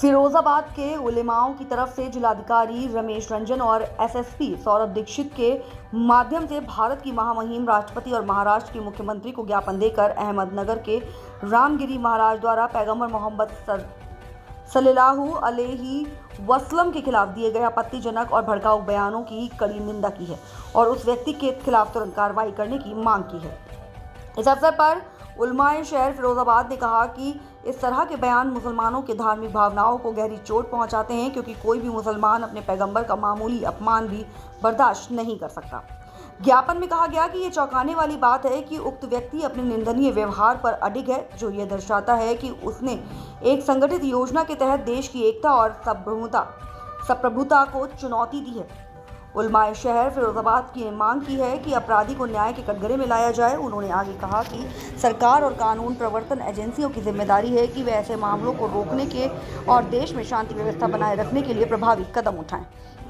फिरोजाबाद के उलेमाओं की तरफ से जिलाधिकारी रमेश रंजन और एसएसपी सौरभ दीक्षित के माध्यम से भारत की महामहिम राष्ट्रपति और महाराष्ट्र के मुख्यमंत्री को ज्ञापन देकर अहमदनगर के रामगिरी महाराज द्वारा पैगंबर मोहम्मद सल्लल्लाहु अलैहि वसल्लम के खिलाफ दिए गए आपत्तिजनक और भड़काऊ बयानों की कड़ी निंदा की है और उस व्यक्ति के खिलाफ तुरंत कार्रवाई करने की मांग की है। इस अवसर पर उलमाए शहर फिरोजाबाद ने कहा कि इस तरह के बयान मुसलमानों के धार्मिक भावनाओं को गहरी चोट पहुंचाते हैं, क्योंकि कोई भी मुसलमान अपने पैगंबर का मामूली अपमान भी बर्दाश्त नहीं कर सकता। ज्ञापन में कहा गया कि ये चौंकाने वाली बात है कि उक्त व्यक्ति अपने निंदनीय व्यवहार पर अडिग है, जो ये दर्शाता है कि उसने एक संगठित योजना के तहत देश की एकता और संप्रभुता को चुनौती दी है। उलमाए शहर फिरोजाबाद की मांग की है कि अपराधी को न्याय के कटघरे में लाया जाए। उन्होंने आगे कहा कि सरकार और कानून प्रवर्तन एजेंसियों की जिम्मेदारी है कि वे ऐसे मामलों को रोकने के और देश में शांति व्यवस्था बनाए रखने के लिए प्रभावी कदम उठाएं।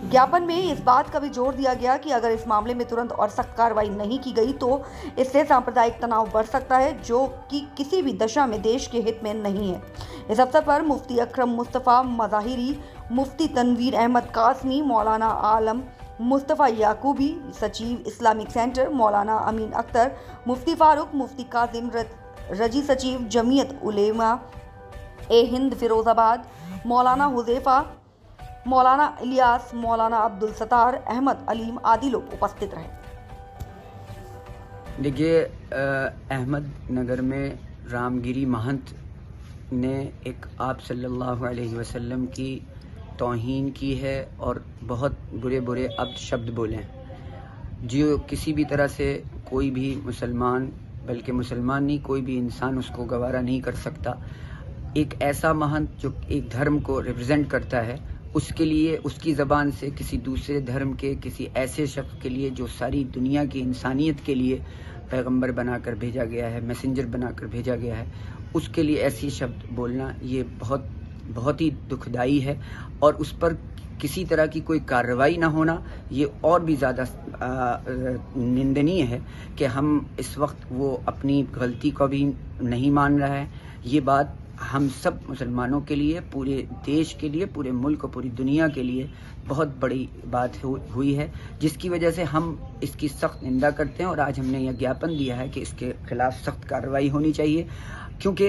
ज्ञापन में इस बात का भी जोर दिया गया कि अगर इस मामले में तुरंत और सख्त कार्रवाई नहीं की गई तो इससे सांप्रदायिक तनाव बढ़ सकता है, जो कि किसी भी दशा में देश के हित में नहीं है। इस अवसर पर मुफ्ती अकरम मुस्तफ़ा मज़ाहिरी, मुफ्ती तनवीर अहमद कासमी, मौलाना आलम मुस्तफ़ा याकूबी, सचिव इस्लामिक सेंटर मौलाना अमीन अख्तर, मुफ्ती फारूक, मुफ्ती काजिम रजी, सचिव जमीयत उलेमा ए हिंद फिरोजाबाद, मौलाना हुज़ैफा, मौलाना इलियास, मौलाना अब्दुल सत्तार, अहमद अलीम आदि लोग उपस्थित रहे। देखिए, अहमदनगर में रामगिरी महंत ने एक आप सल्लल्लाहु अलैहि वसल्लम की तौहीन की है और बहुत बुरे बुरे शब्द बोले हैं, जो किसी भी तरह से कोई भी मुसलमान, बल्कि मुसलमान नहीं, कोई भी इंसान उसको गवारा नहीं कर सकता। एक ऐसा महंत जो एक धर्म को रिप्रेजेंट करता है, उसके लिए उसकी ज़बान से किसी दूसरे धर्म के किसी ऐसे शख्स के लिए जो सारी दुनिया की इंसानियत के लिए पैगंबर बनाकर भेजा गया है, मैसेंजर बनाकर भेजा गया है, उसके लिए ऐसी शब्द बोलना ये बहुत ही दुखदाई है। और उस पर किसी तरह की कोई कार्रवाई ना होना ये और भी ज़्यादा निंदनीय है कि हम इस वक्त वो अपनी गलती को भी नहीं मान रहा है। ये बात हम सब मुसलमानों के लिए, पूरे देश के लिए, पूरे मुल्क और पूरी दुनिया के लिए बहुत बड़ी बात हुई है, जिसकी वजह से हम इसकी सख्त निंदा करते हैं और आज हमने यह ज्ञापन दिया है कि इसके खिलाफ सख्त कार्रवाई होनी चाहिए, क्योंकि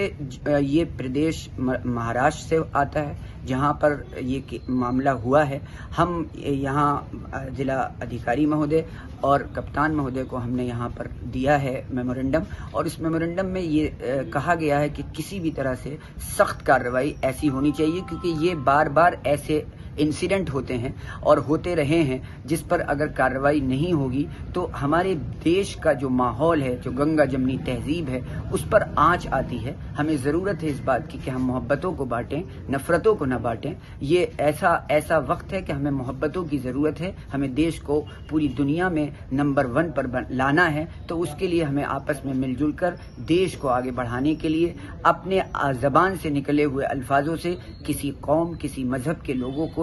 ये प्रदेश महाराष्ट्र से आता है जहाँ पर ये मामला हुआ है। हम यहाँ जिला अधिकारी महोदय और कप्तान महोदय को हमने यहाँ पर दिया है मेमोरेंडम, और इस मेमोरेंडम में ये कहा गया है कि किसी भी तरह से सख्त कार्रवाई ऐसी होनी चाहिए, क्योंकि ये बार बार ऐसे इंसिडेंट होते हैं और होते रहे हैं जिस पर अगर कार्रवाई नहीं होगी तो हमारे देश का जो माहौल है, जो गंगा जमनी तहजीब है, उस पर आंच आती है। हमें ज़रूरत है इस बात की कि हम मोहब्बतों को बांटें, नफ़रतों को न बांटें। ये ऐसा वक्त है कि हमें मोहब्बतों की ज़रूरत है। हमें देश को पूरी दुनिया में नंबर 1 पर लाना है, तो उसके लिए हमें आपस में मिलजुल कर देश को आगे बढ़ाने के लिए अपने ज़बान से निकले हुए अल्फाजों से किसी कौम, किसी मजहब के लोगों को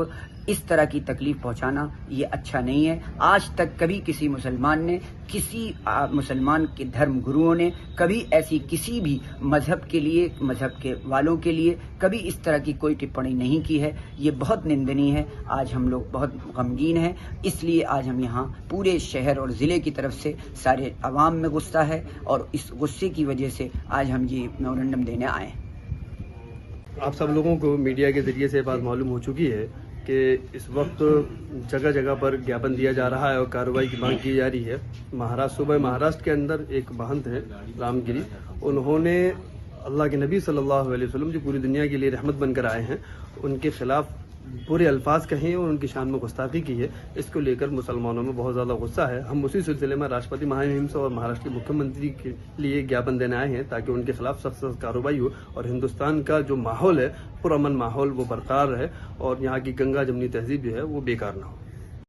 इस तरह की तकलीफ पहुंचाना ये अच्छा नहीं है। आज तक कभी किसी मुसलमान ने, किसी मुसलमान के धर्म गुरुओं ने कभी ऐसी किसी भी मजहब के लिए, मजहब के वालों के लिए कभी इस तरह की कोई टिप्पणी नहीं की है। ये बहुत निंदनीय है। आज हम लोग बहुत गमगीन हैं, इसलिए आज हम यहाँ पूरे शहर और ज़िले की तरफ से सारे अवाम में गुस्सा है और इस गुस्से की वजह से आज हम ये मेमोरेंडम देने आए हैं। आप सब लोगों को मीडिया के जरिए से बात मालूम हो चुकी है कि इस वक्त जगह जगह पर ज्ञापन दिया जा रहा है और कार्रवाई की मांग की जा रही है। महाराष्ट्र के अंदर एक महंत है रामगिरी, उन्होंने अल्लाह के नबी सल्लल्लाहु अलैहि वसल्लम जो पूरी दुनिया के लिए रहमत बनकर आए हैं, उनके खिलाफ बुरे अल्फाज कहे और उनकी शान में गुस्ताखी की है। इसको लेकर मुसलमानों में बहुत ज़्यादा गुस्सा है। हम उसी सिलसिले में राष्ट्रपति महामहिम से और महाराष्ट्र के मुख्यमंत्री के लिए ज्ञापन देने आए हैं, ताकि उनके खिलाफ सख्त कार्रवाई हो और हिंदुस्तान का जो माहौल है, पुरअमन माहौल, वो बरकरार रहे और यहाँ की गंगा जमनी तहजीब जो है वो बेकार ना हो।